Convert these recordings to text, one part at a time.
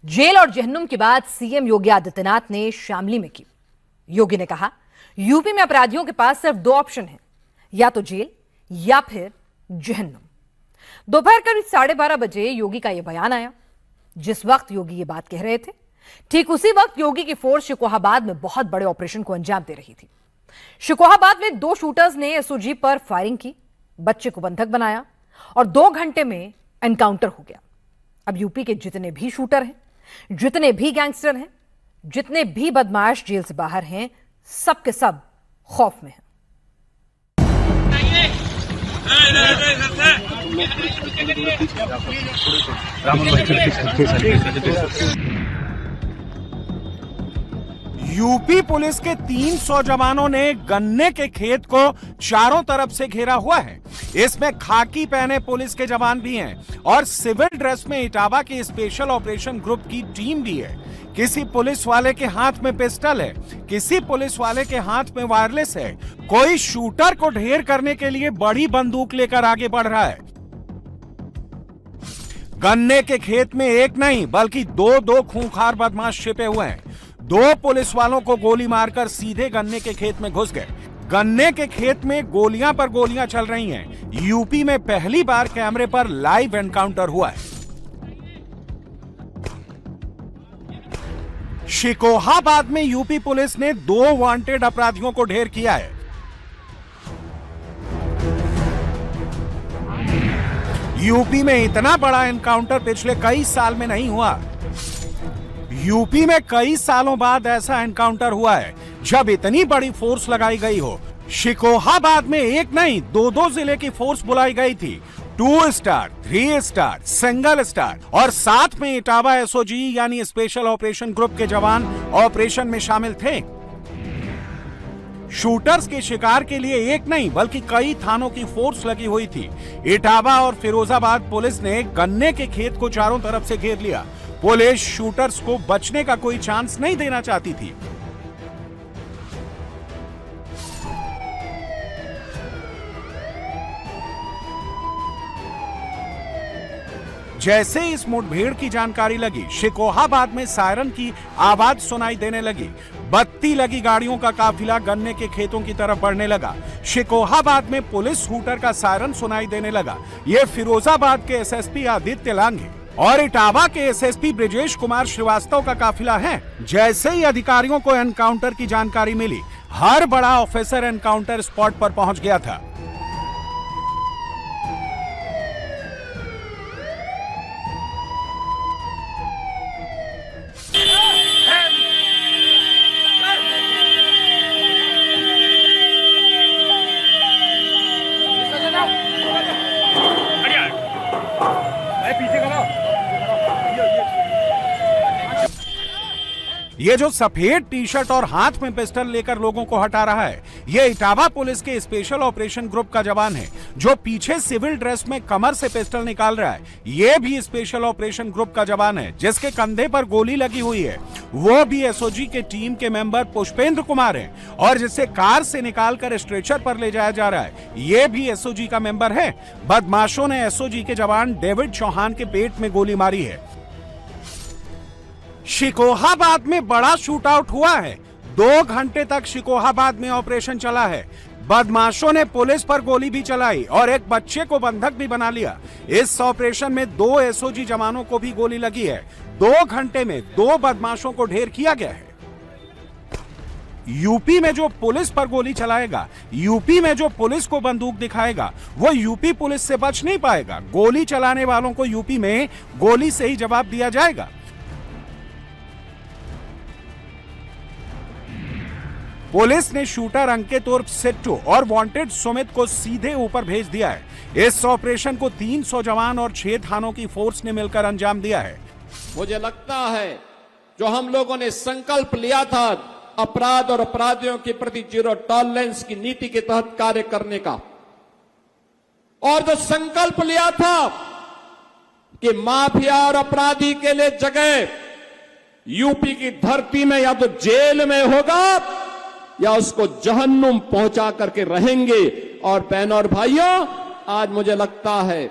Jail और जहन्नुम की बात सीएम योगी आदित्यनाथ ने शामली में की। योगी ने कहा, यूपी में अपराधियों के पास सिर्फ दो ऑप्शन हैं, या तो जेल या फिर जहन्नुम। दोपहर करीब 12:30 बजे योगी का यह बयान आया। जिस वक्त योगी ये बात कह रहे थे, ठीक उसी वक्त योगी की फोर्स शिकोहाबाद में बहुत बड़े ऑपरेशन को अंजाम दे रही थी। शिकोहाबाद में 2 शूटर्स ने एसओजी पर फायरिंग की, बच्चे को बंधक बनाया और 2 घंटे में एनकाउंटर हो गया। अब यूपी के जितने भी शूटर हैं, जितने भी गैंगस्टर हैं, जितने भी बदमाश जेल से बाहर हैं, सब के सब खौफ में हैं। यूपी पुलिस के 300 जवानों ने गन्ने के खेत को चारों तरफ से घेरा हुआ है। इसमें खाकी पहने पुलिस के जवान भी हैं और सिविल ड्रेस में इटावा की स्पेशल ऑपरेशन ग्रुप की टीम भी है। किसी पुलिस वाले के हाथ में पिस्टल है, किसी पुलिस वाले के हाथ में वायरलेस है, कोई शूटर को ढेर करने के लिए बड़ी बंदूक लेकर आगे बढ़ रहा है। गन्ने के खेत में एक नहीं बल्कि दो खूंखार बदमाश छिपे हुए हैं। 2 पुलिस वालों को गोली मारकर सीधे गन्ने के खेत में घुस गए। गन्ने के खेत में गोलियां पर गोलियां चल रही हैं। यूपी में पहली बार कैमरे पर लाइव एनकाउंटर हुआ है। शिकोहाबाद में यूपी पुलिस ने 2 वांटेड अपराधियों को ढेर किया है। यूपी में इतना बड़ा एनकाउंटर पिछले कई साल में नहीं हुआ। यूपी में कई सालों बाद ऐसा एनकाउंटर हुआ है जब इतनी बड़ी फोर्स लगाई गई हो। शिकोहाबाद में एक नहीं 2 जिले की फोर्स बुलाई गई थी। 2 स्टार, 3 स्टार, सिंगल स्टार और साथ में इटावा एसओजी यानी स्पेशल ऑपरेशन ग्रुप के जवान ऑपरेशन में शामिल थे। शूटर्स के शिकार के लिए एक नहीं बल्कि कई थानों की फोर्स लगी हुई थी। इटावा और फिरोजाबाद पुलिस ने गन्ने के खेत को चारों तरफ से घेर लिया। पुलिस शूटर्स को बचने का कोई चांस नहीं देना चाहती थी। जैसे इस मुठभेड़ की जानकारी लगी, शिकोहाबाद में सायरन की आवाज सुनाई देने लगी। बत्ती लगी गाड़ियों का काफिला गन्ने के खेतों की तरफ बढ़ने लगा। शिकोहाबाद में पुलिस हूटर का सायरन सुनाई देने लगा। ये फिरोजाबाद के एसएसपी आदित्य लांघे और इटावा के एसएसपी ब्रिजेश कुमार श्रीवास्तव का काफिला है। जैसे ही अधिकारियों को एनकाउंटर की जानकारी मिली, हर बड़ा ऑफिसर एनकाउंटर स्पॉट पर पहुंच गया था। ये जो सफेद टी शर्ट और हाथ में पिस्टल लेकर लोगों को हटा रहा है, ये इटावा पुलिस के स्पेशल ऑपरेशन ग्रुप का जवान है। जो पीछे सिविल ड्रेस में कमर से पिस्टल निकाल रहा है, ये भी स्पेशल ऑपरेशन ग्रुप का जवान है, जिसके कंधे पर गोली लगी हुई है। वो भी एसओजी के टीम के मेंबर पुष्पेंद्र कुमार हैं और जिसे कार से निकालकर स्ट्रेचर पर ले जाया जा रहा है, ये भी एसओजी का मेंबर है। बदमाशों ने एसओजी के जवान डेविड चौहान के पेट में गोली मारी है। शिकोहाबाद में बड़ा शूटआउट हुआ है। 2 घंटे तक शिकोहाबाद में ऑपरेशन चला है। बदमाशों ने पुलिस पर गोली भी चलाई और एक बच्चे को बंधक भी बना लिया। इस ऑपरेशन में 2 एसओजी जवानों को भी गोली लगी है। 2 घंटे में 2 बदमाशों को ढेर किया गया है। यूपी में जो पुलिस पर गोली चलाएगा, यूपी में जो पुलिस को बंदूक दिखाएगा, वो यूपी पुलिस से बच नहीं पाएगा। गोली चलाने वालों को यूपी में गोली से ही जवाब दिया जाएगा। पुलिस ने शूटर अंकित उर्फ सिट्टू और वांटेड सुमित को सीधे ऊपर भेज दिया है। इस ऑपरेशन को 300 जवान और 6 थानों की फोर्स ने मिलकर अंजाम दिया है। मुझे लगता है जो हम लोगों ने संकल्प लिया था अपराध और अपराधियों के प्रति जीरो टॉलरेंस की नीति के तहत कार्य करने का, और जो संकल्प लिया था कि माफिया और अपराधी के लिए जगह यूपी की धरती में या तो जेल में होगा या उसको जहन्नुम पहुंचा करके रहेंगे। और बहनों और भाइयों, आज मुझे लगता है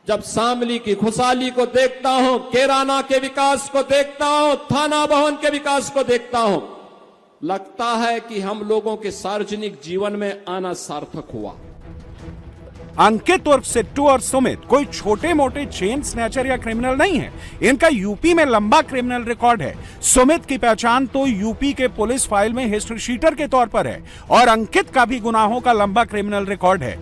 जब शामली की खुशहाली को देखता हूं, कैराना के विकास को देखता हूं, थाना भवन के विकास को देखता हूं, लगता है कि हम लोगों के सार्वजनिक जीवन में आना सार्थक हुआ। अंकित उर्फ सिट्टू और सुमित कोई छोटे मोटे चेन स्नैचर या क्रिमिनल नहीं है। इनका यूपी में लंबा क्रिमिनल रिकॉर्ड है। सुमित की पहचान तो यूपी के पुलिस फाइल में हिस्ट्री शीटर के तौर पर है और अंकित का भी गुनाहों का लंबा क्रिमिनल रिकॉर्ड है।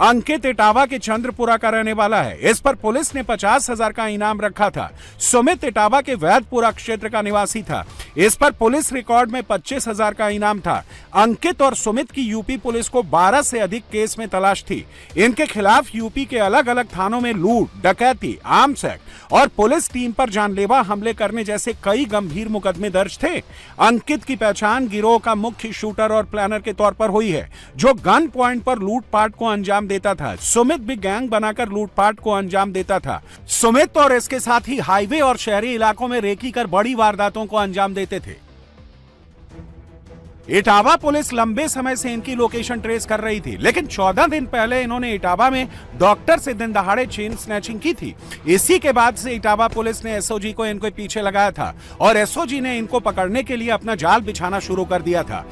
अंकित इटावा के चंद्रपुरा का रहने वाला है। इस पर पुलिस ने 50,000 का इनाम रखा था। सुमित इटावा के वैदपुरा क्षेत्र का निवासी था। इस पर पुलिस रिकॉर्ड में 25,000 का इनाम था। अंकित और सुमित की यूपी पुलिस को 12 से अधिक केस में तलाश थी। इनके खिलाफ यूपी के अलग अलग थानों में लूट, डकैती, आर्म्स एक्ट और पुलिस टीम पर जानलेवा हमले करने जैसे कई गंभीर मुकदमे दर्ज थे। अंकित की पहचान गिरोह का मुख्य शूटर और प्लानर के तौर पर हुई है, जो गन पॉइंट पर लूटपाट को अंजाम देता था। सुमित भी गैंग बनाकर लूटपाट को अंजाम देता था। सुमित और इसके साथी हाईवे और शहरी इलाकों में रेकी कर बड़ी वारदातों को अंजाम देते थे। इटावा पुलिस लंबे समय से इनकी लोकेशन ट्रेस कर रही थी, लेकिन 14 दिन पहले इन्होंने इटावा में डॉक्टर से दिन दहाड़े चेन स्नैचिंग की थी। इसी के बाद से इटावा पुलिस ने एसओजी को इनको पीछे लगाया था और एसओजी ने इनको पकड़ने के लिए अपना जाल बिछाना शुरू कर दिया था।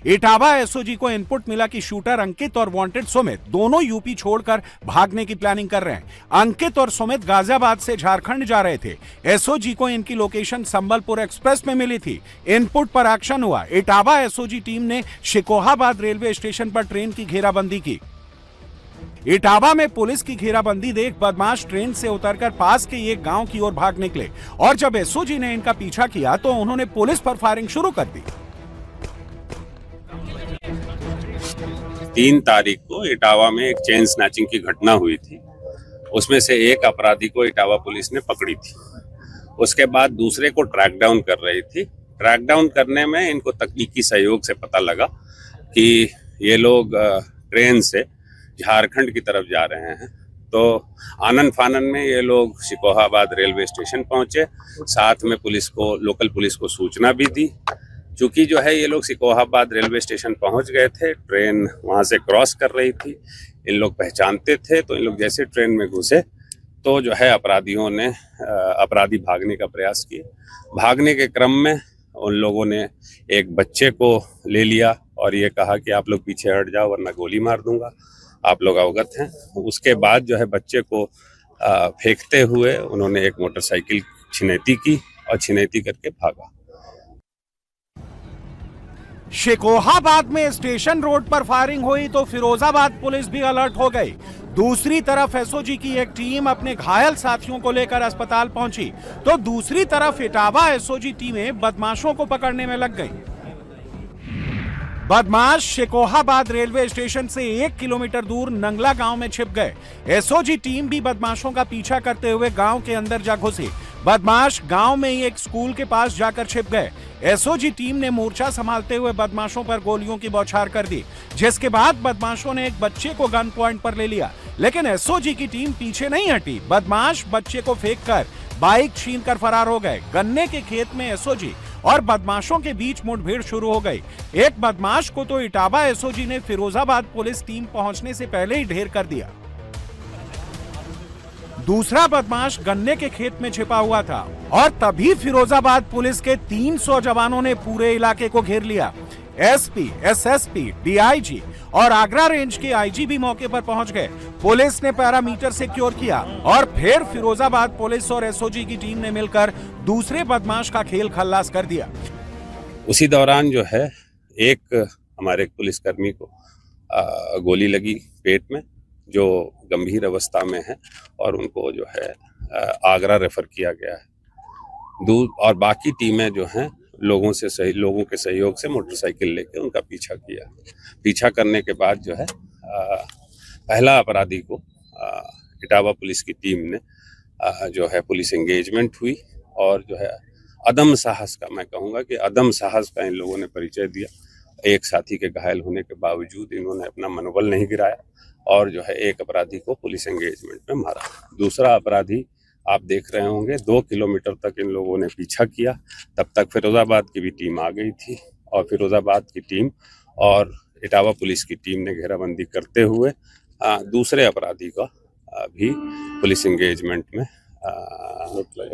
इटावा एसओजी को इनपुट मिला कि शूटर अंकित और वांटेड सुमित दोनों यूपी छोड़कर भागने की प्लानिंग कर रहे हैं। अंकित और सुमित गाजियाबाद से झारखंड जा रहे थे। एसओजी को इनकी लोकेशन संबलपुर एक्सप्रेस में मिली थी। इनपुट पर एक्शन हुआ। इटावा एसओजी टीम ने शिकोहाबाद रेलवे स्टेशन पर ट्रेन की घेराबंदी की। इटावा में पुलिस की घेराबंदी देख बदमाश ट्रेन से उतरकर पास के एक गांव की ओर भाग निकले और जब एसओजी ने इनका पीछा किया तो उन्होंने पुलिस पर फायरिंग शुरू कर दी। 3 तारीख को इटावा में एक चेन स्नैचिंग की घटना हुई थी। उसमें से एक अपराधी को इटावा पुलिस ने पकड़ी थी। उसके बाद दूसरे को ट्रैक डाउन कर रही थी। ट्रैक डाउन करने में इनको तकनीकी सहयोग से पता लगा कि ये लोग ट्रेन से झारखंड की तरफ जा रहे हैं। तो आनन फानन में ये लोग शिकोहाबाद रेलवे स्टेशन पहुंचे। साथ में पुलिस को, लोकल पुलिस को सूचना भी दी। चूंकि जो है ये लोग शिकोहाबाद रेलवे स्टेशन पहुंच गए थे, ट्रेन वहां से क्रॉस कर रही थी, इन लोग पहचानते थे। तो इन लोग जैसे ट्रेन में घुसे तो जो है अपराधी भागने का प्रयास किए। भागने के क्रम में उन लोगों ने एक बच्चे को ले लिया और ये कहा कि आप लोग पीछे हट जाओ वरना गोली मार दूंगा, आप लोग अवगत हैं। उसके बाद जो है बच्चे को फेंकते हुए उन्होंने एक मोटरसाइकिल छिनैती की और छिनैती करके भागा। शिकोहाबाद में स्टेशन रोड पर फायरिंग हुई तो फिरोजाबाद पुलिस भी अलर्ट हो गई। दूसरी तरफ एसओजी की एक टीम अपने घायल साथियों को लेकर अस्पताल पहुंची तो दूसरी तरफ इटावा एसओजी टीमें बदमाशों को पकड़ने में लग गई। बदमाश शिकोहाबाद रेलवे स्टेशन से 1 किलोमीटर दूर नंगला गांव में छिप गए। एसओजी टीम भी बदमाशों का पीछा करते हुए गांव के अंदर जा घुसी। बदमाश गांव में ही एक स्कूल के पास जाकर छिप गए। एसओजी टीम ने मोर्चा संभालते हुए बदमाशों पर गोलियों की बौछार कर दी, जिसके बाद बदमाशों ने एक बच्चे को गन पॉइंट पर ले लिया, लेकिन एसओजी की टीम पीछे नहीं हटी। बदमाश बच्चे को फेंककर बाइक छीनकर फरार हो गए। गन्ने के खेत में एसओजी और बदमाशों के बीच मुठभेड़ शुरू हो गई। एक बदमाश को तो इटावा एसओजी ने फिरोजाबाद पुलिस टीम पहुंचने से पहले ही ढेर कर दिया। दूसरा बदमाश गन्ने के खेत में छिपा हुआ था और तभी फिरोजाबाद पुलिस के 300 जवानों ने पूरे इलाके को घेर लिया। एसपी, एसएसपी, डीआईजी और आगरा रेंज के आईजी भी मौके पर पहुंच गए। पुलिस ने पैरामीटर सिक्योर किया और फिर फिरोजाबाद पुलिस और एसओजी की टीम ने मिलकर दूसरे बदमाश का खेल खल्लास कर दिया। उसी दौरान जो है एक हमारे पुलिसकर्मी को गोली लगी पेट में, जो गंभीर अवस्था में है और उनको जो है आगरा रेफर किया गया है। और बाकी टीमें जो हैं लोगों के सहयोग से मोटरसाइकिल लेके उनका पीछा किया। पीछा करने के बाद जो है पहला अपराधी को इटावा पुलिस की टीम ने जो है पुलिस एंगेजमेंट हुई और जो है अदम साहस का, मैं कहूँगा कि अदम साहस का इन लोगों ने परिचय दिया। एक साथी के घायल होने के बावजूद इन्होंने अपना मनोबल नहीं गिराया और जो है एक अपराधी को पुलिस एंगेजमेंट में मारा। दूसरा अपराधी आप देख रहे होंगे 2 किलोमीटर तक इन लोगों ने पीछा किया। तब तक फिरोजाबाद की भी टीम आ गई थी और फिरोजाबाद की टीम और इटावा पुलिस की टीम ने घेराबंदी करते हुए दूसरे अपराधी का भी पुलिस एंगेजमेंट में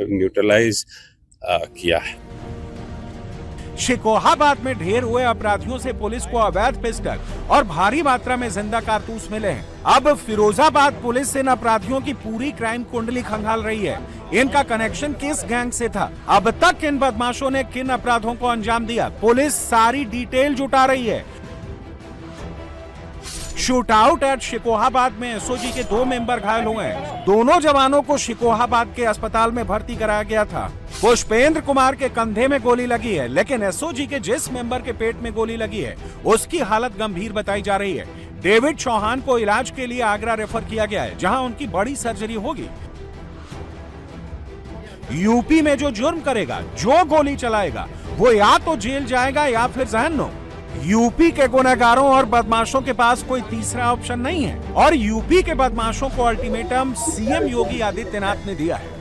न्यूट्रलाइज किया है। शिकोहाबाद में ढेर हुए अपराधियों से पुलिस को अवैध पिस्टल और भारी मात्रा में जिंदा कारतूस मिले हैं। अब फिरोजाबाद पुलिस इन अपराधियों की पूरी क्राइम कुंडली खंगाल रही है। इनका कनेक्शन किस गैंग से था, अब तक इन बदमाशों ने किन अपराधों को अंजाम दिया, पुलिस सारी डिटेल जुटा रही है। शूटआउट एट शिकोहाबाद में एसओजी के 2 मेंबर घायल हुए हैं। दोनों जवानों को शिकोहाबाद के अस्पताल में भर्ती कराया गया था। पुष्पेंद्र कुमार के कंधे में गोली लगी है, लेकिन एसओजी के जिस मेंबर के पेट में गोली लगी है उसकी हालत गंभीर बताई जा रही है। डेविड चौहान को इलाज के लिए आगरा रेफर किया गया है, जहां उनकी बड़ी सर्जरी होगी। यूपी में जो जुर्म करेगा, जो गोली चलाएगा, वो या तो जेल जाएगा या फिर जहन्नुम। यूपी के गुनहगारों और बदमाशों के पास कोई तीसरा ऑप्शन नहीं है और यूपी के बदमाशों को अल्टीमेटम सीएम योगी आदित्यनाथ ने दिया है।